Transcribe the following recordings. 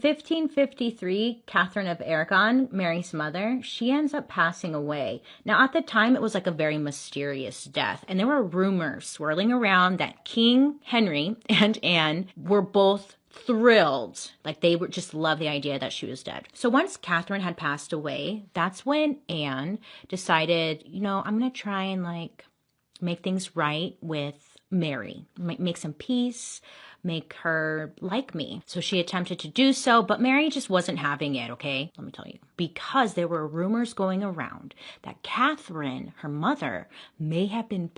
1553, Catherine of Aragon, Mary's mother, she ends up passing away. Now, at the time, it was like a very mysterious death, and there were rumors swirling around that King Henry and Anne were both thrilled. Like, they were just loved the idea that she was dead. So once Catherine had passed away, that's when Anne decided, you know, I'm going to try and like make things right with Mary, make some peace, make her like me. So she attempted to do so, but Mary just wasn't having it, okay? Let me tell you. Because there were rumors going around that Catherine, her mother, may have been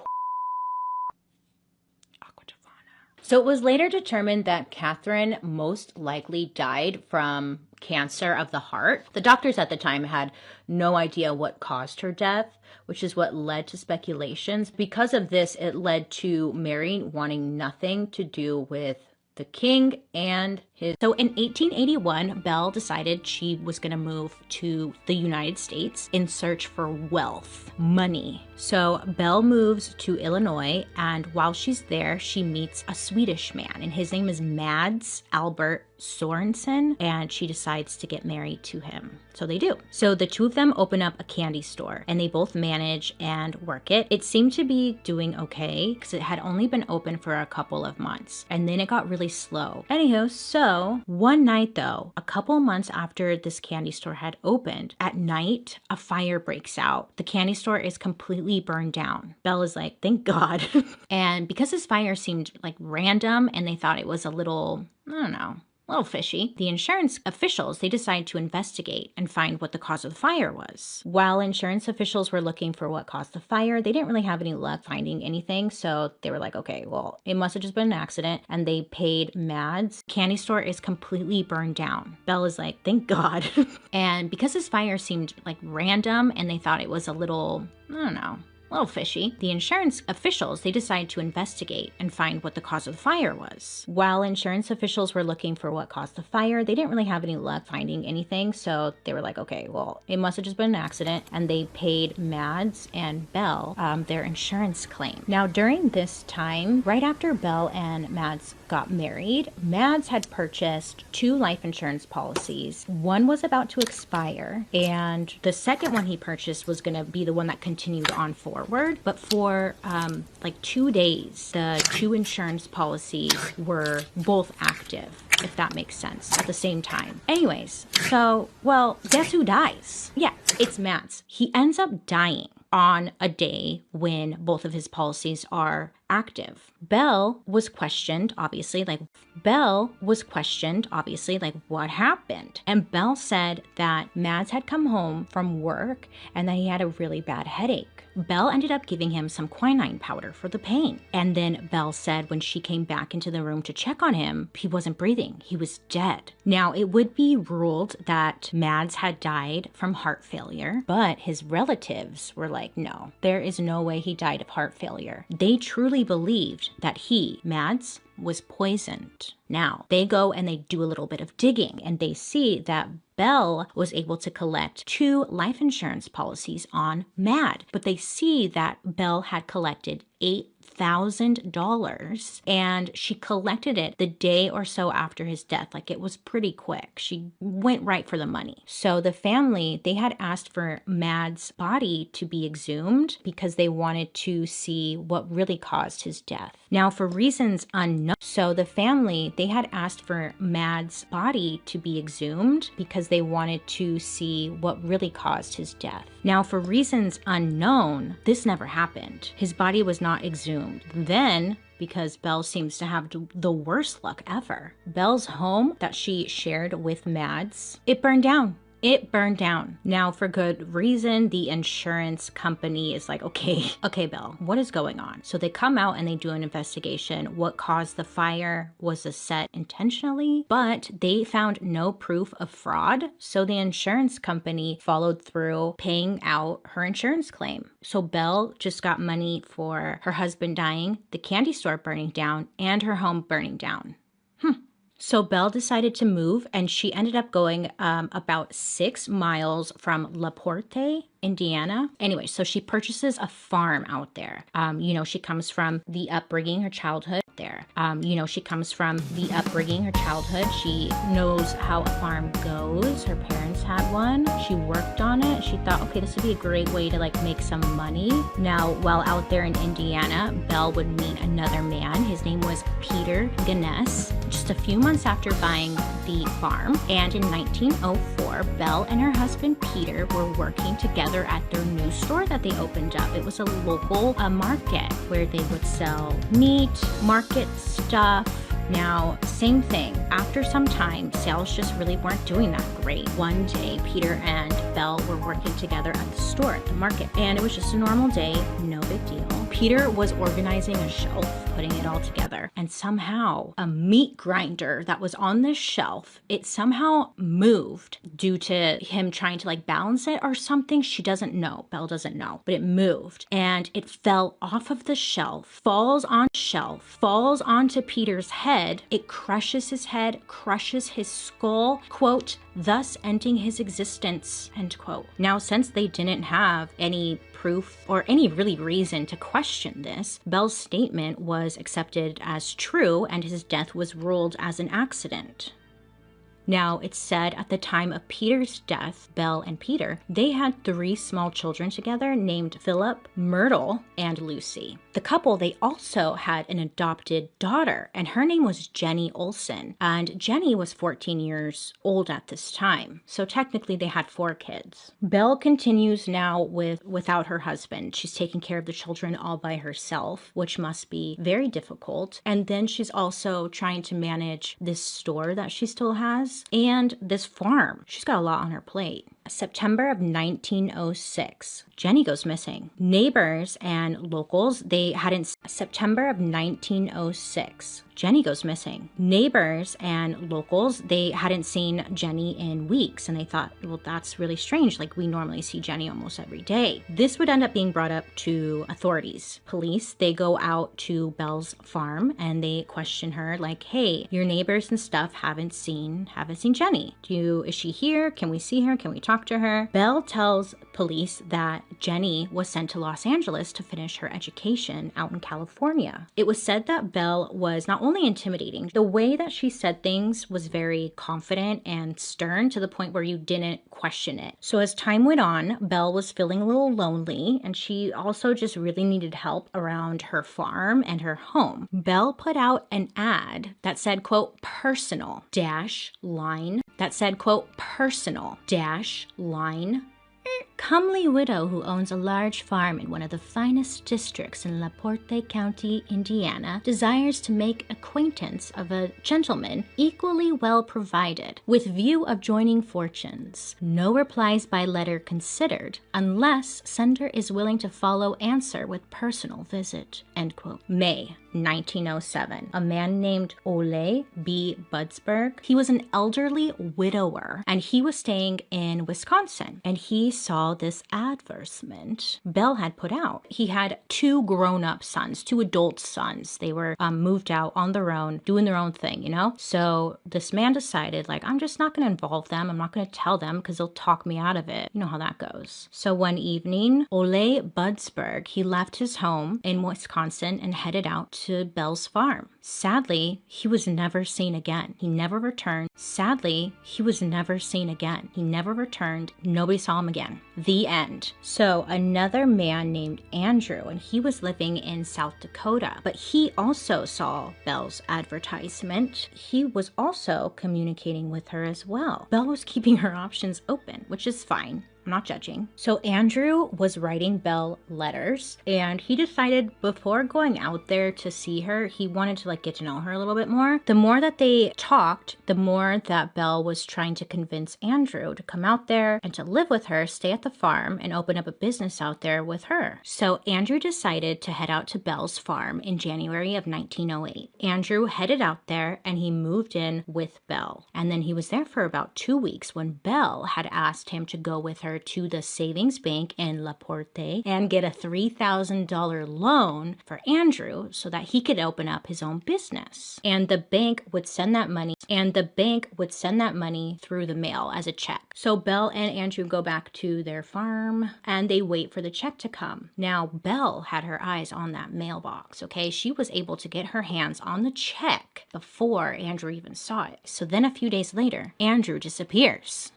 So it was later determined that Catherine most likely died from cancer of the heart. The doctors at the time had no idea what caused her death, which is what led to speculations. Because of this, it led to Mary wanting nothing to do with the king and his. So in 1881, Belle decided she was going to move to the United States in search for wealth, money. So Belle moves to Illinois, and while she's there, she meets a Swedish man, and his name is Mads Albert Sorensen, and she decides to get married to him. So they do. So the two of them open up a candy store, and they both manage and work it. It seemed to be doing okay because it had only been open for a couple of months, and then it got really slow. Anywho, so one night though, a couple months after this candy store had opened, at night, a fire breaks out. The candy store is completely burned down. Belle is like, thank God. And because this fire seemed like random and they thought it was a little, I don't know, a little fishy, the insurance officials, they decided to investigate and find what the cause of the fire was. While insurance officials were looking for what caused the fire, they didn't really have any luck finding anything. So they were like, okay, well, it must have just been an accident. And they paid Mads. Candy store is completely burned down. Belle is like, thank God. And because this fire seemed like random and they thought it was a little, I don't know, a little fishy, the insurance officials, they decided to investigate and find what the cause of the fire was. While insurance officials were looking for what caused the fire, they didn't really have any luck finding anything. So they were like, okay, well, it must have just been an accident. And they paid Mads and Belle their insurance claim. Now, during this time, right after Belle and Mads got married, Mads had purchased 2 life insurance policies. One was about to expire, and the second one he purchased was going to be the one that continued on forward. But for like 2 days, the 2 insurance policies were both active, if that makes sense, at the same time. Anyways, so, well, guess who dies? Yeah, it's Mads. He ends up dying on a day when both of his policies are active. Belle was questioned, obviously, like what happened? And Belle said that Mads had come home from work and that he had a really bad headache. Belle ended up giving him some quinine powder for the pain. And then Belle said when she came back into the room to check on him, he wasn't breathing. He was dead. Now, it would be ruled that Mads had died from heart failure, but his relatives were like, no, there is no way he died of heart failure. They truly believed that he, Mads, was poisoned. Now, they go and they do a little bit of digging, and they see that Belle was able to collect 2 life insurance policies on Mad, but they see that Belle had collected $8,000, and she collected it the day or so after his death. Like, it was pretty quick. She went right for the money. So the family, they had asked for Mad's body to be exhumed because they wanted to see what really caused his death. Now, for reasons unknown, so the family, they had asked for Mad's body to be exhumed because they wanted to see what really caused his death. Now, for reasons unknown, this never happened. His body was not exhumed. Then, because Belle seems to have the worst luck ever, Belle's home that she shared with Mads, it burned down. It burned down. Now, for good reason, the insurance company is like, okay, Belle, what is going on? So they come out and they do an investigation. What caused the fire? Was the set intentionally? But they found no proof of fraud. So the insurance company followed through paying out her insurance claim. So Belle just got money for her husband dying, the candy store burning down, and her home burning down. So Belle decided to move, and she ended up going about 6 miles from La Porte, Indiana. Anyway, so she purchases a farm out there. You know, she comes from the upbringing, her childhood. there. She comes from the upbringing, her childhood. She knows how a farm goes. Her parents had one. She worked on it. She thought, okay, this would be a great way to make some money. Now, while out there in Indiana, Belle would meet another man. His name was Peter Gaines, just a few months after buying the farm. And in 1904, Belle and her husband Peter were working together at their new store that they opened up. It was a local market where they would sell meat, market stuff. Now, same thing. After some time, sales just really weren't doing that great. One day, Peter and Belle were working together at the store, at the market, and it was just a normal day, no big deal. Peter was organizing a shelf, putting it all together, and somehow a meat grinder that was on this shelf, it somehow moved due to him trying to balance it or something. She doesn't know. Belle doesn't know, but it moved and it fell off of the shelf, falls onto Peter's head. It crushes his head, crushes his skull, quote, thus ending his existence, end quote. Now, since they didn't have any proof or any really reason to question this, Belle's statement was accepted as true and his death was ruled as an accident. Now, it's said at the time of Peter's death, Belle and Peter, they had 3 small children together named Philip, Myrtle, and Lucy. The couple, they also had an adopted daughter, and her name was Jenny Olson. And Jenny was 14 years old at this time. So technically they had 4 kids. Belle continues now without her husband. She's taking care of the children all by herself, which must be very difficult. And then she's also trying to manage this store that she still has and this farm. She's got a lot on her plate. September of 1906, Jenny goes missing. Neighbors and locals, September of 1906, Jenny goes missing. Neighbors and locals, they hadn't seen Jenny in weeks, and they thought, well, that's really strange. We normally see Jenny almost every day. This would end up being brought up to authorities. Police, they go out to Belle's farm and they question her, hey, your neighbors and stuff haven't seen Jenny. Is she here? Can we see her? Can we talk to her? Belle tells police that Jenny was sent to Los Angeles to finish her education out in California. It was said that Belle was not only intimidating, the way that she said things was very confident and stern to the point where you didn't question it. So as time went on, Belle was feeling a little lonely, and she also just really needed help around her farm and her home. Belle put out an ad that said, quote, personal dash line, comely widow who owns a large farm in one of the finest districts in LaPorte County, Indiana, desires to make acquaintance of a gentleman equally well provided, with view of joining fortunes. No replies by letter considered, unless sender is willing to follow answer with personal visit. End quote. May 1907, a man named Ole B. Budsberg, he was an elderly widower, and he was staying in Wisconsin, and he saw this advertisement Belle had put out. He had 2 grown-up sons, 2 adult sons. They were moved out on their own, doing their own thing, So this man decided, I'm just not going to involve them. I'm not going to tell them because they'll talk me out of it. You know how that goes. So one evening, Ole Budsberg, he left his home in Wisconsin and headed out to Belle's farm. Sadly, he was never seen again. He never returned. Nobody saw him again. The end. So another man named Andrew, and he was living in South Dakota, but he also saw Belle's advertisement. He was also communicating with her as well. Belle was keeping her options open, which is fine. I'm not judging. So Andrew was writing Belle letters, and he decided before going out there to see her, he wanted to get to know her a little bit more. The more that they talked, the more that Belle was trying to convince Andrew to come out there and to live with her, stay at the farm, and open up a business out there with her. So Andrew decided to head out to Belle's farm in January of 1908. Andrew headed out there and he moved in with Belle. And then he was there for about 2 weeks when Belle had asked him to go with her over to the savings bank in La Porte and get a $3,000 loan for Andrew so that he could open up his own business. And the bank would send that money through the mail as a check. So Belle and Andrew go back to their farm and they wait for the check to come. Now, Belle had her eyes on that mailbox, okay? She was able to get her hands on the check before Andrew even saw it. So then a few days later, Andrew disappears.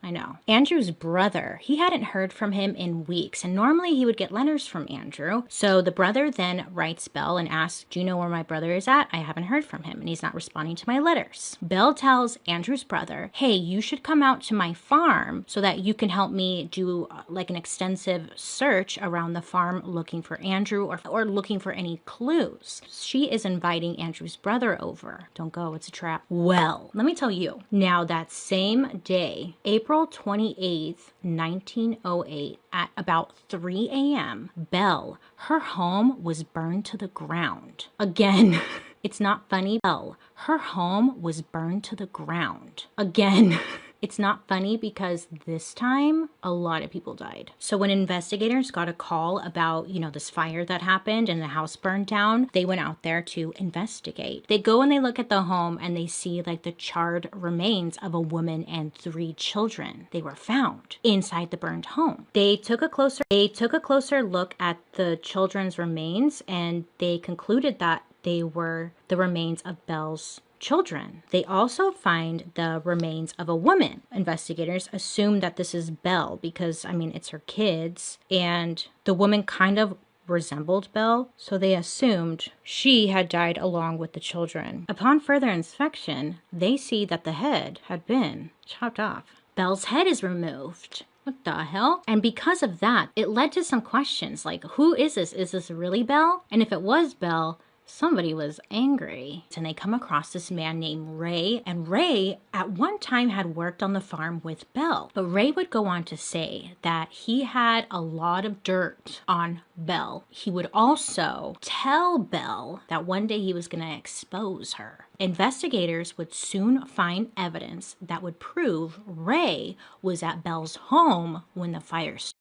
I know. Andrew's brother, he hadn't heard from him in weeks, and normally he would get letters from Andrew. So the brother then writes Belle and asks, do you know where my brother is at? I haven't heard from him, and he's not responding to my letters. Belle tells Andrew's brother, hey, you should come out to my farm so that you can help me do like an extensive search around the farm looking for Andrew or looking for any clues. She is inviting Andrew's brother over. Don't go, it's a trap. Well, let me tell you, now that same day, April 28th, 1908, at about 3 a.m., Belle, her home was burned to the ground. Again, it's not funny. Belle, her home was burned to the ground. Again, it's not funny because this time a lot of people died. So when investigators got a call about, this fire that happened and the house burned down, they went out there to investigate. They go and they look at the home and they see like the charred remains of a woman and 3 children. They were found inside the burned home. They took a closer look at the children's remains and they concluded that they were the remains of Belle's children. They also find the remains of a woman. Investigators assume that this is Belle because, it's her kids, and the woman kind of resembled Belle, so they assumed she had died along with the children. Upon further inspection, they see that the head had been chopped off. Belle's head is removed. What the hell? And because of that, it led to some questions like, who is this? Is this really Belle? And if it was Belle, somebody was angry. And they come across this man named Ray, and Ray at one time had worked on the farm with Belle. But Ray would go on to say that he had a lot of dirt on Belle. He would also tell Belle that one day he was going to expose her. Investigators would soon find evidence that would prove Ray was at Belle's home when the fire started.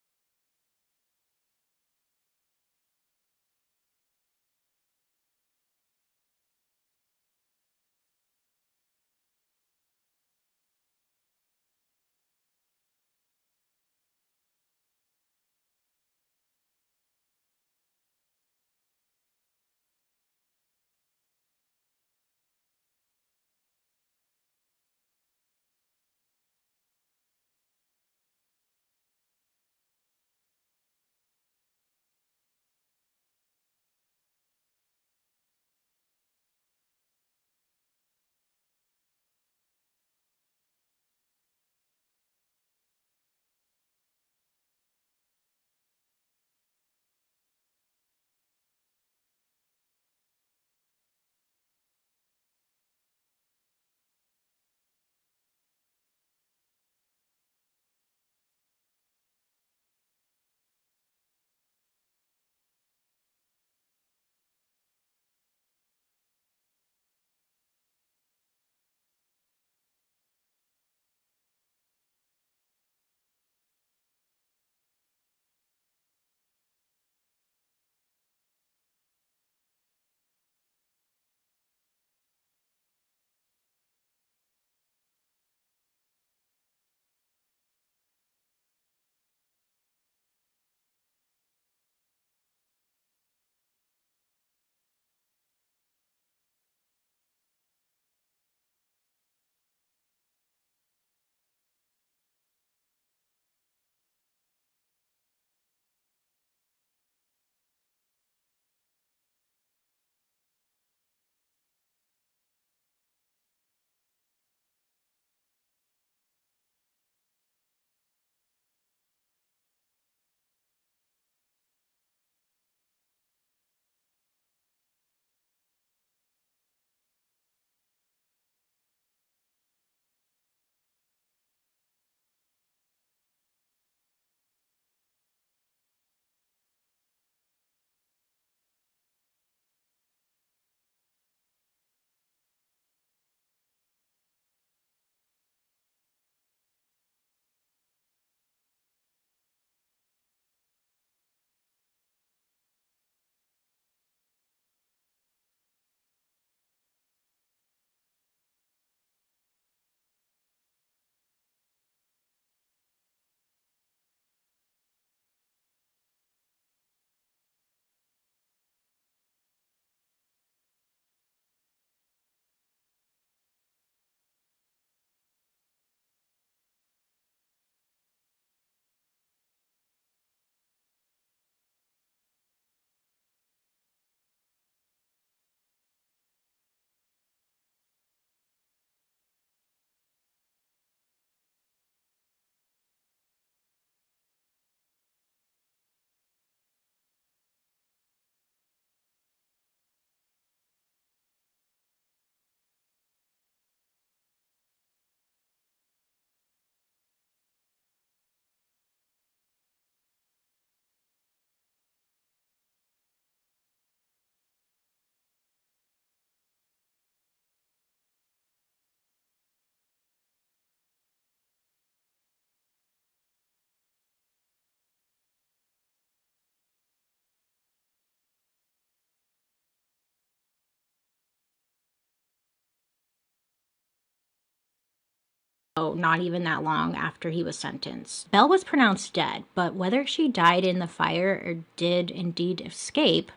not even that long after he was sentenced. Belle was pronounced dead, but whether she died in the fire or did indeed escape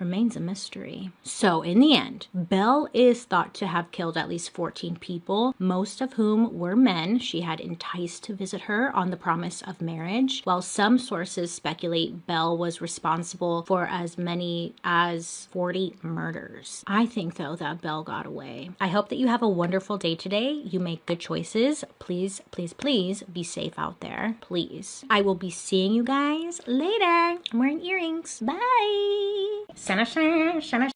remains a mystery. So in the end, Belle is thought to have killed at least 14 people, most of whom were men she had enticed to visit her on the promise of marriage, while some sources speculate Belle was responsible for as many as 40 murders. I think, though, that Belle got away. I hope that you have a wonderful day today. You make good choices. Please, please, please be safe out there. Please. I will be seeing you guys later. I'm wearing earrings. Bye.